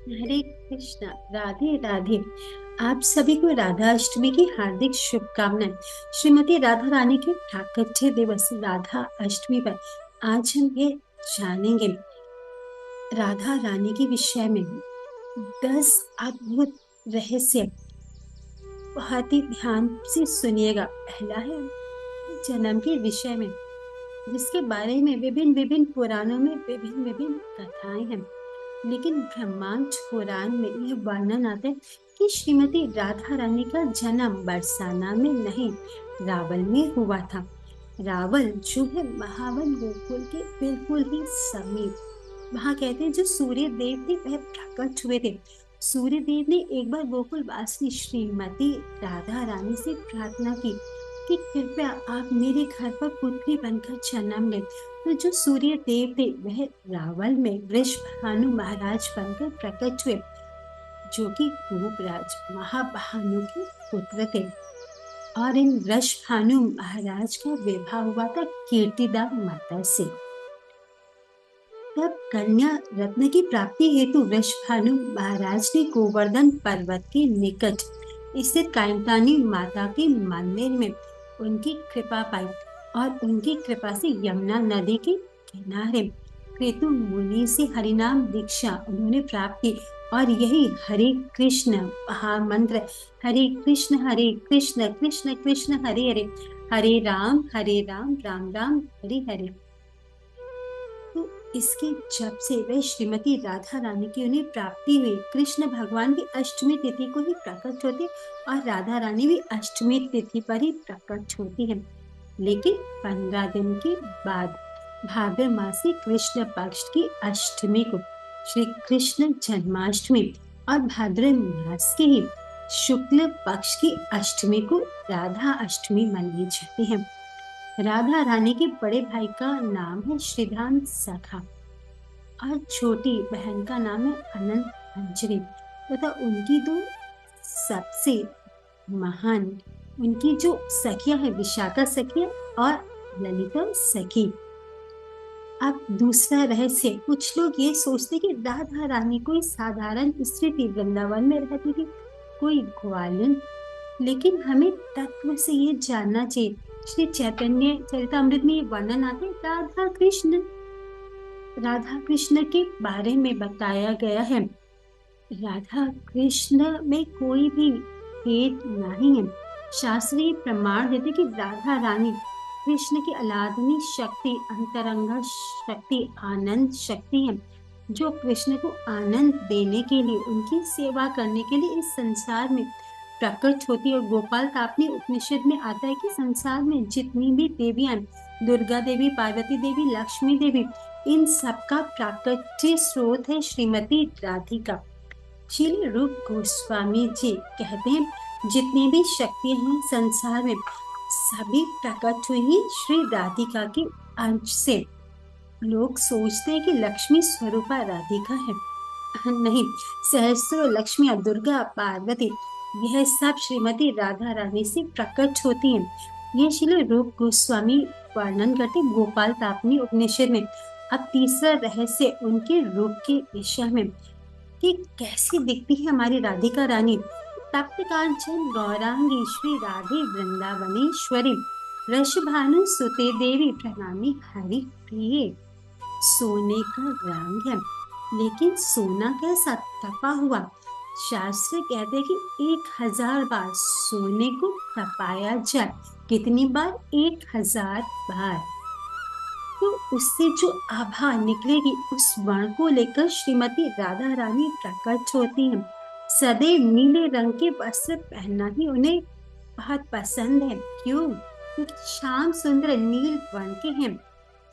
हरे कृष्णा। राधे राधे। आप सभी को राधा अष्टमी की हार्दिक शुभकामनाएं। श्रीमती राधा रानी के प्राकट्य दिवस राधा अष्टमी पर आज हम ये जानेंगे राधा रानी के विषय में 10 अद्भुत रहस्य। बहुत ही ध्यान से सुनिएगा। पहला है जन्म के विषय में, जिसके बारे में विभिन्न विभिन्न पुराणों में विभिन्न विभिन्न कथाएं हैं, लेकिन ब्रह्मांड पुराण में यह वर्णन आता है कि श्रीमती राधा रानी का जन्म बरसाना में नहीं, रावल में हुआ था। रावल जो है महावन गोकुल के बिल्कुल ही समीप। वहां कहते हैं जो सूर्य देव थे वह प्रकट हुए थे। सूर्य देव ने एक बार गोकुल वासी श्रीमती राधा रानी से प्रार्थना की कि कृपया आप मेरे घर पर पुत्री बनकर जन्म लें। तो जो सूर्य देव थे वह रावल में वृषभानु महाराज बनकर प्रकट हुए, जो कि रूपराज महाभानु के पुत्र थे। और इन वृषभानु महाराज का विवाह हुआ था कीर्तिदा माता से। तब कन्या रत्न की प्राप्ति हेतु वृषभानु महाराज ने गोवर्धन पर्वत के निकट स्थित कात्यायनी माता के मंदिर में उनकी कृपा पाई और उनकी कृपा से यमुना नदी के किनारे कृतु मुनि से हरिनाम दीक्षा उन्होंने प्राप्त की। और यही हरे कृष्ण महामंत्र, हरे कृष्ण कृष्ण कृष्ण हरे हरे, हरे राम राम राम हरे हरे। तो इसके जब से वह श्रीमती राधा रानी की उन्हें प्राप्ति हुई। कृष्ण भगवान भी अष्टमी तिथि को ही प्रकट होते और राधा रानी भी अष्टमी तिथि पर ही प्रकट होती है। लेकिन 15 दिन के बाद भाद्र मासी कृष्ण पक्ष की अष्टमी को श्री कृष्ण जन्माष्टमी और भाद्र मास की ही शुक्ल पक्ष की अष्टमी को राधा अष्टमी मनाई जाती है। राधा रानी के बड़े भाई का नाम है श्रीधाम सखा और छोटी बहन का नाम है अनंत अंजलि तथा उनकी दो सबसे महान उनकी जो सखियां है विशाखा सखिया और ललिता सखी। अब दूसरा रहस्य, कुछ लोग ये सोचते कि राधा रानी कोई साधारण स्त्री थी, वृंदावन में रहती थी, कोई ग्वालिन। लेकिन हमें तत्व से ये जानना चाहिए। श्री चैतन्य चरितमृत में ये वर्णन आता है राधा कृष्ण के बारे में बताया गया है। राधा कृष्ण में कोई भी भेद नहीं है। शास्त्रीय प्रमाण देते कि राधा रानी कृष्ण की अलादनी शक्ति, अंतरंगा शक्ति, आनंद शक्ति है, जो कृष्ण को आनंद देने के लिए, उनकी सेवा करने के लिए इस संसार में प्रकट होती है। और गोपाल तापनी उपनिषद में आता है कि संसार में जितनी भी देवियां, दुर्गा देवी, पार्वती देवी, लक्ष्मी देवी, इन सबका प्राकट्य स्रोत है श्रीमती राधिका। श्री रूप गोस्वामी जी कहते हैं जितनी भी शक्तियां हैं संसार में सभी प्रकट हुई श्री राधिका के अंश से। लोग सोचते हैं कि लक्ष्मी स्वरूपा राधिका है, नहीं, सहस्रो लक्ष्मियां, दुर्गा, पार्वती, यह सब श्रीमती राधा रानी से प्रकट होती हैं। ये श्री रूप गोस्वामी वर्णन करते गोपाल तापनी उपनिषद में। अब तीसरा रहस्य उनके रूप के विषय में कि कैसी दिखती है हमारी राधिका रानी। तप्त कांचन गौरांगी श्री राधे वृंदावनेश्वरी, वृषभानु सुते देवी प्रणामी हरि प्रिय। सोने का रंग है, लेकिन सोना कैसा? तपा हुआ। शास्त्र कहते हैं कि 1000 बार सोने को तपाया जाए। कितनी बार? 1000 बार। तो उससे जो आभा निकलेगी उस वर्ण को लेकर श्रीमती राधा रानी प्रकट होती हैं। सदैव नीले रंग के वस्त्र पहनना ही उन्हें बहुत पसंद है। क्यों? क्योंकि श्याम सुंदर नील वर्ण के हैं।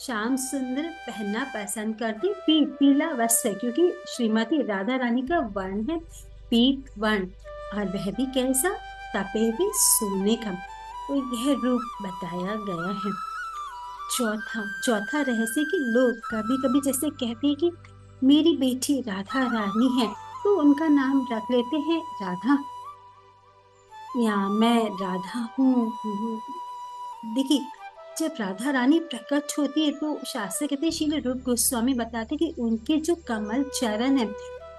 श्याम सुंदर पहनना पसंद करते। पीला वस्त्र, क्योंकि श्रीमती राधा रानी का वर्ण है पीत वर्ण, और वह भी कैसा? तपे हुए सोने का। तो यह रूप बताया गया है। चौथा रहस्य कि लोग कभी कभी जैसे कहते हैं कि मेरी बेटी राधा रानी है, तो उनका नाम रख लेते हैं राधा, या मैं राधा हूँ। देखिए, जब राधा रानी प्रकट होती है तो शास्त्र कहते हैं, श्रील रूप गोस्वामी बताते कि उनके जो कमल चरण है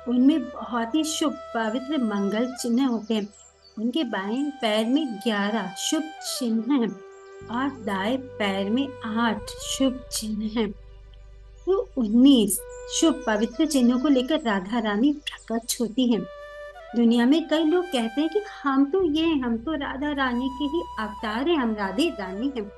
उनमें बहुत ही शुभ पवित्र मंगल चिन्ह होते हैं। उनके बाएं पैर में 11 शुभ चिन्ह हैं और दाएं पैर में 8 शुभ चिन्ह हैं। तो 19 शुभ पवित्र चिन्हों को लेकर राधा रानी प्रकट होती हैं। दुनिया में कई लोग कहते हैं कि हम तो राधा रानी के ही अवतार हैं, हम राधे रानी हैं।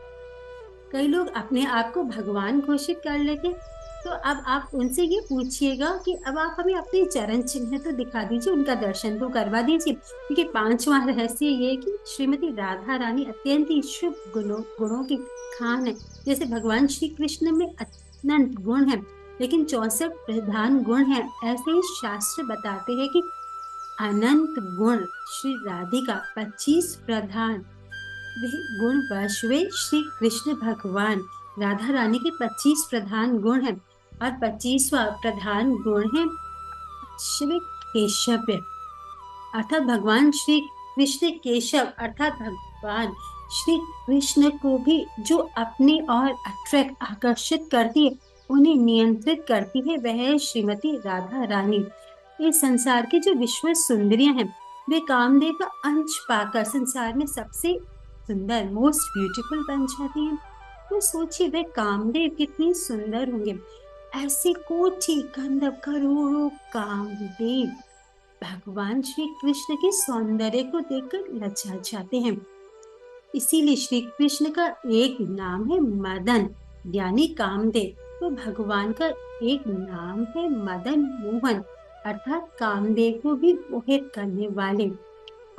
कई लोग अपने आप को भगवान घोषित कर लेते हैं। तो अब आप उनसे ये पूछिएगा कि अब आप हमें अपने चरण चिन्ह तो दिखा दीजिए, उनका दर्शन तो करवा दीजिए। क्योंकि पांचवा रहस्य ये है कि श्रीमती राधा रानी अत्यंत ही शुभ गुणों की खान है। जैसे भगवान श्री कृष्ण में अनंत गुण है, लेकिन 64 प्रधान गुण है। ऐसे ही शास्त्र बताते हैं कि अनंत गुण श्री राधिका 25 प्रधान वे गुण वश वे श्री कृष्ण भगवान राधा रानी के 25 प्रधान गुण हैं और 25वां प्रधान गुण है शिव केशव, अर्थात भगवान श्री कृष्ण केशव, अर्थात भगवान श्री कृष्ण को भी जो अपनी ओर अट्रैक्ट आकर्षित करती है, उन्हें नियंत्रित करती है, वह है श्रीमती राधा रानी। इस संसार की जो विश्व सुंदरियां हैं, वे कामदेव का अंश पाकर संसार में सबसे सुंदर मोस्ट ब्यूटीफुल बन जाती हैं। तो सोचिए वे कामदेव कितने सुंदर होंगे। ऐसे कोटि गंधर्व करोड़ों कामदेव भगवान श्री कृष्ण के सौंदर्य को देखकर लज्जा जाते हैं। इसीलिए श्री कृष्ण का एक नाम है मदन, यानी कामदेव। तो भगवान का एक नाम है मदन मोहन, अर्थात कामदेव को भी मोहित करने वाले,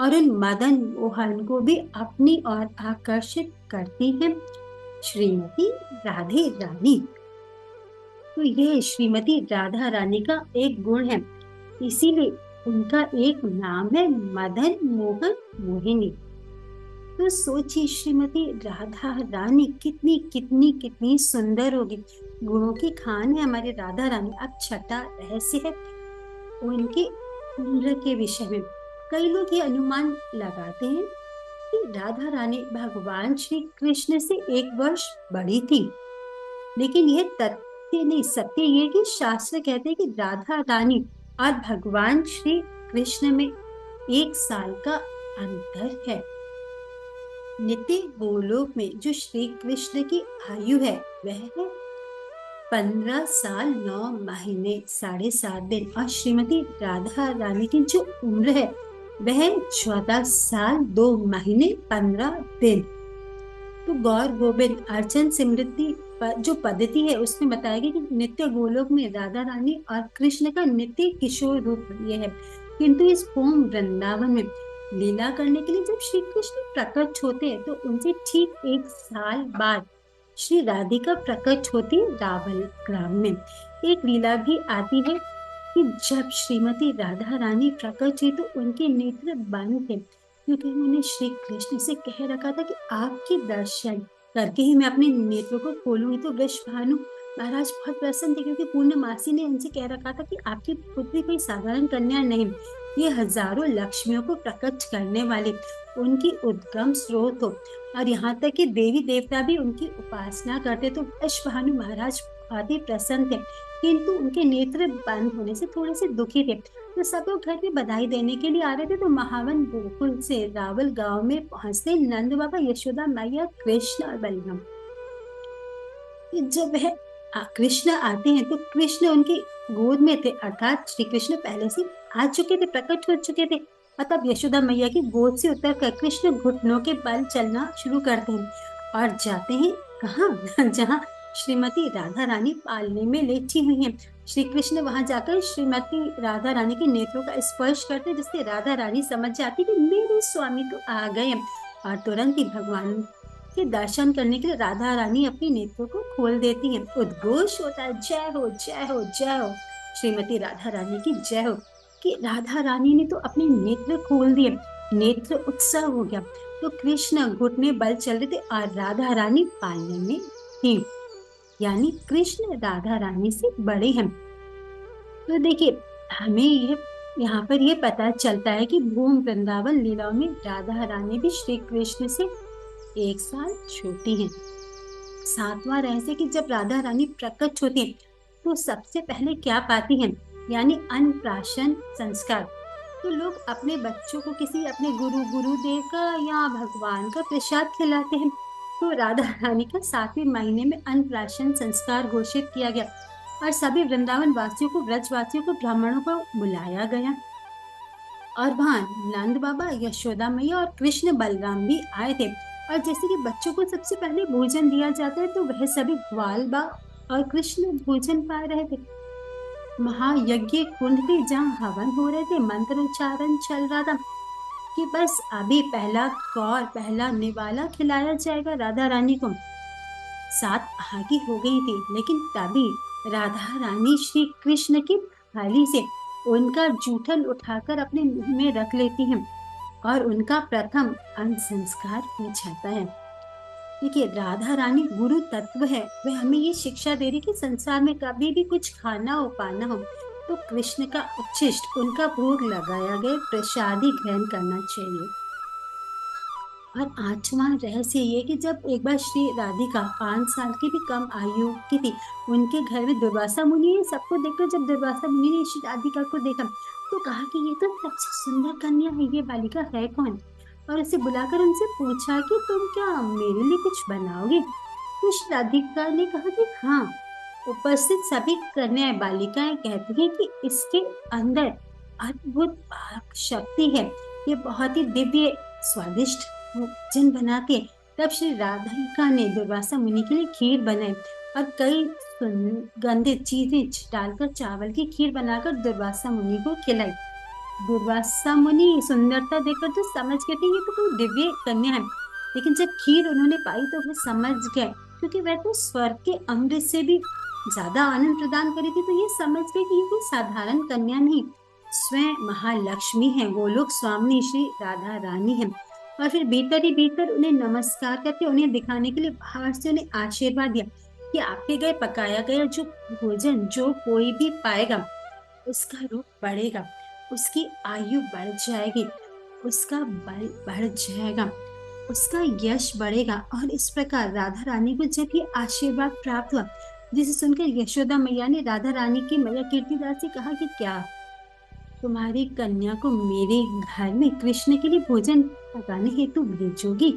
और उन मदन मोहन को भी अपनी ओर आकर्षित करती है श्रीमती राधे रानी। तो यह श्रीमती राधा रानी का एक गुण है, इसीलिए उनका एक नाम है मदन मोहन मोहिनी। तो सोचिए श्रीमती राधा रानी कितनी कितनी कितनी सुंदर होगी। गुणों की खान है हमारी राधा रानी। अब छठा रहस्य है उनकी उम्र के विषय में। कई लोग ये अनुमान लगाते हैं कि राधा रानी भगवान श्री कृष्ण से 1 वर्ष बड़ी थी, लेकिन यह तथ्य नहीं, सत्य ये कि शास्त्र कहते हैं कि राधा रानी और भगवान श्री कृष्ण में 1 साल का अंतर है। नित्य गोलोक में जो श्री कृष्ण की आयु है वह है 15 साल 9 महीने 7.5 दिन, और श्रीमती राधा रानी की जो उम्र है वह 14 साल 2 महीने 15 दिन। तो गौर गोविंद अर्चन स्मृति जो पद्धति है उसमें बताया गया कि नित्य गोलोक में राधा रानी और कृष्ण का नित्य किशोर रूप ये है, किंतु इस भूम वृंदावन में लीला करने के लिए जब श्री कृष्ण प्रकट होते हैं तो उनसे ठीक 1 साल बाद श्री राधिका प्रकट होती है रावल ग्राम में। एक लीला भी आती है कि जब श्रीमती राधा रानी प्रकट हुई तो उनके नेत्र बंद थे, क्योंकि उन्होंने श्री कृष्ण से कह रखा था कि आपके दर्शन करके ही मैं अपने नेत्रों को खोलूंगी। तो वृषभानु महाराज बहुत प्रसन्न थे, क्योंकि पूर्णमासी ने उनसे कह रखा था कि आपकी पुत्री कोई साधारण कन्या नहीं, ये हजारों लक्ष्मियों को प्रकट करने वाले उनकी उद्गम स्रोत हो, और यहाँ तक कि देवी देवता भी उनकी उपासना करते। तो वृषभानु महाराज बहुत ही प्रसन्न थे, किंतु उनके नेत्र बंद होने से थोड़े से दुखी थे। तो सब लोग घर में बधाई देने के लिए आ रहे थे, तो महावन गोकुल से रावल गांव में पहुंचते नंद बाबा, यशोदा मैया, कृष्ण और बलराम। जब वह कृष्ण आते हैं तो कृष्ण उनकी गोद में थे, अर्थात श्री कृष्ण पहले से आ चुके थे, प्रकट हो चुके थे। और तब यशोदा मैया की गोद से उतरकर कृष्ण घुटनों के बल चलना शुरू करते हैं और जाते हैं कहाँ जहाँ श्रीमती राधा रानी पालने में लेटी हुई हैं। श्री कृष्ण वहां जाकर श्रीमती राधा रानी के नेत्रों का स्पर्श करते, जिससे राधा रानी समझ जाती कि मेरे स्वामी तो आ गए, और तुरंत ही भगवान के दर्शन करने के लिए राधा रानी अपने नेत्रों को खोल देती हैं। उद्घोष होता है, जय हो जय हो जय हो, श्रीमती राधा रानी की जय हो, कि राधा रानी ने तो अपने नेत्र खोल दिए, नेत्र उत्सव हो गया। तो कृष्ण घुटने बल चल रहे थे और राधा रानी पालने में थी, यानी कृष्ण राधा रानी से बड़े हैं। तो देखिए हमें यहाँ पर ये पता चलता है कि भूम वृंदावन लीलाओं में राधा रानी भी श्री कृष्ण से 1 साल छोटी हैं। 7वां रहस्य कि जब राधा रानी प्रकट होती हैं तो सबसे पहले क्या पाती हैं? यानी अन्नप्राशन संस्कार। तो लोग अपने बच्चों को किसी अपने गुरुदेव का या भगवान का प्रसाद खिलाते हैं। तो राधा रानी का 7वें महीने में अन्नप्राशन संस्कार घोषित किया गया और सभी वृंदावन वासियों को, ब्रज वासियों को, ब्राह्मणों को बुलाया गया और वहाँ नंद बाबा, यशोदा मैया और कृष्ण बलराम भी आए थे। और जैसे कि बच्चों को सबसे पहले भोजन दिया जाता है, तो वह सभी ग्वाल बाल और कृष्ण भोजन पा रहे थे। महायज्ञ कुंड थी जहाँ हवन हो रहे थे, मंत्र उच्चारण चल रहा था कि बस अभी पहला कौर, पहला निवाला खिलाया जाएगा राधा रानी को। 7 आगे हो गई थी, लेकिन तभी राधा रानी श्री कृष्ण की थाली से उनका जूठन उठाकर अपने मुंह में रख लेती हैं और उनका प्रथम अन्न संस्कार हो जाता है। देखिए, राधा रानी गुरु तत्व है। वह हमें ये शिक्षा दे रही कि संसार में कभी भी कुछ खाना हो, पाना हो, तो कृष्ण का उच्छिष्ट, उनका भोग लगाया गया प्रसाद ही ग्रहण करना चाहिए। और 8वां रहस्य ये कि जब एक बार श्री राधिका 5 साल की भी कम आयु की थी, उनके घर में दुर्वासा मुनि सबको देखकर, जब दुर्वासा मुनि ने श्री राधिका को देखा तो कहा कि ये तो सबसे सुंदर कन्या है, ये बालिका है कौन? और उसे बुलाकर उनसे पूछा कि तुम क्या मेरे लिए कुछ बनाओगे? तो श्री राधिका ने कहा कि हाँ। उपस्थित सभी कन्याएं, बालिकाएं कहती हैं कि इसके अंदर अद्भुत शक्ति है, ये बहुत ही दिव्य स्वादिष्ट भोजन बनाते। तब श्री राधिका ने दुर्वासा मुनि के लिए खीर बनाई और कई सुगंधित चीजें डालकर चावल की खीर बनाकर दुर्वासा मुनि को खिलाई। दुर्वासा मुनि सुंदरता देखकर तो समझ गए थे ये तो कोई दिव्य कन्या है, लेकिन जब खीर उन्होंने पाई तो वो समझ गए, क्योंकि वह तो स्वर्ग के अमृत से भी ज्यादा आनंद प्रदान करी थी, तो ये समझ गए कि ये कोई साधारण कन्या नहीं, स्वयं महालक्ष्मी है, गोलोक स्वामी श्री राधा रानी है। और फिर भीतर ही भीतर उन्हें नमस्कार करके, उन्हें दिखाने के लिए बाहर से उन्हें आशीर्वाद दिया कि आपके गए पकाया गया जो भोजन जो कोई भी पाएगा, उसका रूप बढ़ेगा, उसकी आयु बढ़ जाएगी, उसका बल बढ़ जाएगा, उसका यश बढ़ेगा। और इस प्रकार राधा रानी को जब ये आशीर्वाद प्राप्त हुआ, जिसे सुनकर यशोदा मैया ने राधा रानी की मैया कीर्तिदास से कहा कि क्या तुम्हारी कन्या को मेरे घर में कृष्ण के लिए भोजन पकाने हेतु भेजोगी?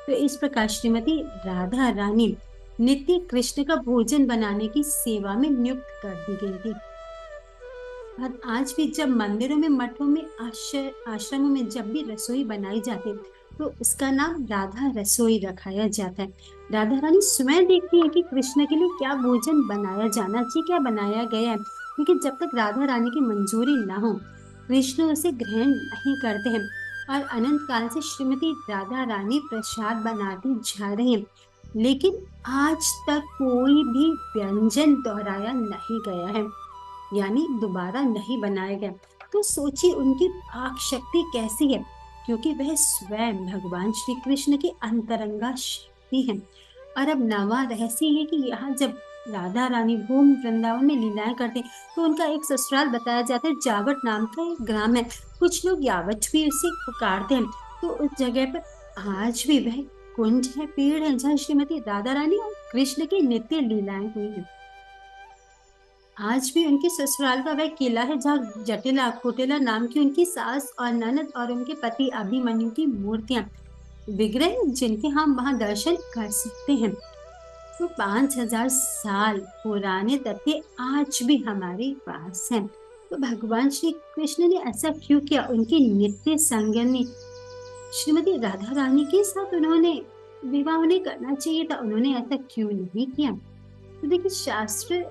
तो इस प्रकार श्रीमती राधा रानी नित्य कृष्ण का भोजन बनाने की सेवा में नियुक्त कर दी गई थी। और आज भी जब मंदिरों में, मठों में, आश्रमों में जब भी रसोई बनाई जाती है, तो उसका नाम राधा रसोई रखाया जाता है। राधा रानी स्वयं देखती है कि कृष्ण के लिए क्या भोजन बनाया जाना चाहिए, क्या बनाया गया है, क्योंकि जब तक राधा रानी की मंजूरी ना हो, कृष्ण उसे ग्रहण नहीं करते हैं। और अनंत काल से श्रीमती राधा रानी प्रसाद बनाती जा रही है, लेकिन आज तक कोई भी व्यंजन दोहराया नहीं गया है, यानी दोबारा नहीं बनाया गया। तो सोचिए उनकी पाक शक्ति कैसी है, क्योंकि वह स्वयं भगवान श्री कृष्ण की अंतरंगा शक्ति है। और अब नवा रहस्य है कि यहाँ जब राधा रानी भूम वृंदावन में लीलाएं करते, तो उनका एक ससुराल बताया जाता है, जावट नाम का एक ग्राम है। कुछ लोग यावट भी उसे पुकारते हैं। तो उस जगह पर आज भी वह कुंज है, पेड़ है, जहाँ श्रीमती राधा रानी और कृष्ण की नित्य लीलाएं हुई हैं। आज भी उनके ससुराल का वह किला है जहाँ जटिला कुटिला नाम की उनकी सास और ननद और उनके पति अभिमन्यु की मूर्तियां, विग्रह, जिनके हम वहां दर्शन कर सकते हैं। तो 5000 साल पुराने तथ्य आज भी हमारे पास हैं। तो भगवान श्री कृष्ण ने ऐसा क्यों किया? उनकी नित्य संगनी श्रीमती राधा रानी के साथ उन्होंने विवाह उन्हें करना चाहिए था, उन्होंने ऐसा क्यों नहीं किया? तो देखिए, शास्त्र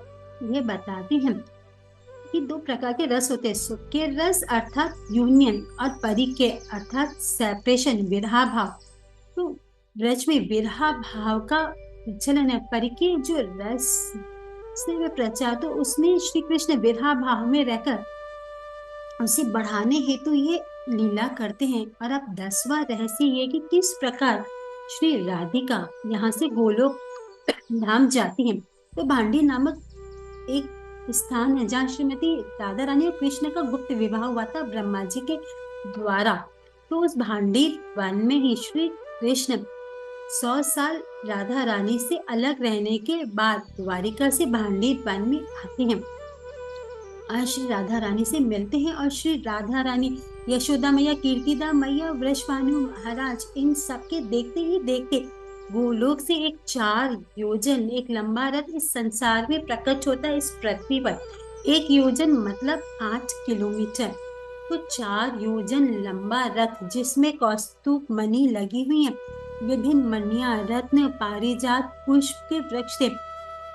ये बताते हैं कि 2 प्रकार के रस होते हैं, सुख के रस अर्थात यूनियन और परी के अर्थात सेपरेशन, विरहा भाव। तो ब्रज में विरहा भाव का प्रचलन है, परी के जो रस से वे प्रचार, तो उसमें श्री कृष्ण विरहा भाव में रहकर उसे बढ़ाने हेतु ये लीला करते हैं। और अब 10वां रहस्य ये कि किस प्रकार श्री राधिका यहाँ से गोलोक धाम जाती हैं। तो भांडी नामक एक स्थान है जहाँ श्रीमती राधा रानी और कृष्ण का गुप्त विवाह हुआ था ब्रह्मा जी के द्वारा। तो उस भांडी वन में ही श्री कृष्ण 100 साल राधा रानी से अलग रहने के बाद द्वारिका से भांडी वन में आते हैं। श्री राधा रानी से मिलते हैं और श्री राधा रानी, यशोदा मैया, कीर्तिदा मैया, वृषभानु महाराज, इन सबके देखते ही देखते गोलोक से एक 4 योजन एक लंबा रथ इस संसार में प्रकट होता है, इस पृथ्वी पर। 1 योजन मतलब 8 किलोमीटर। तो 4 योजन लंबा रथ जिसमें कौस्तुभ मणि लगी हुई है, विभिन्न मणियां, रत्न, पारिजात, पुष्प के वृक्ष थे।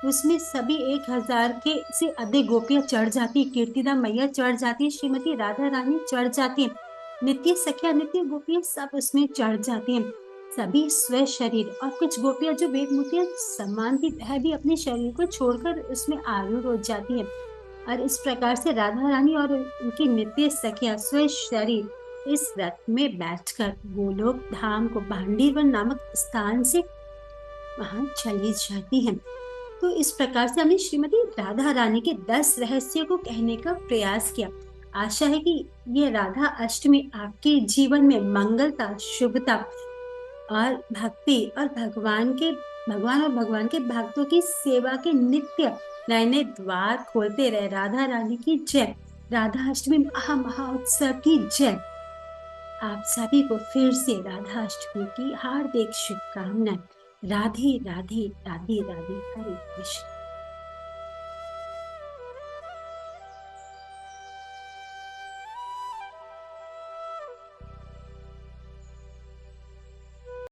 उसमें सभी 1,000 के से अधिक गोपियां चढ़ जाती, कीर्तिदा मैया चढ़ जाती, श्रीमती राधा रानी चढ़ जाती, नित्य सखिया, नित्य गोपियां सब उसमें चढ़ जाती हैं। सभी स्व शरीर, और कुछ गोपियां जो वेद मूर्तियां समान थी वह भी अपने शरीर को छोड़कर उसमें आरूढ़ हो जाती है। और इस प्रकार से राधा रानी और उनकी नित्य सखिया स्व शरीर इस रथ में बैठकर गोलोक धाम को भांडीवन नामक स्थान से वहां चली जाती हैं। तो इस प्रकार से हमने श्रीमती राधा रानी के 10 रहस्य को कहने का प्रयास किया। आशा है कि ये राधा अष्टमी आपके जीवन में मंगलता, शुभता और भक्ति और भगवान और भगवान के भक्तों की सेवा के नित्य नए नए द्वार खोलते रहे। राधा रानी की जय। राधा अष्टमी महाउत्सव की जय। आप सभी को फिर से राधा अष्टमी की हार्दिक शुभकामनाएं। राधे राधे राधे राधे। हरे कृष्ण।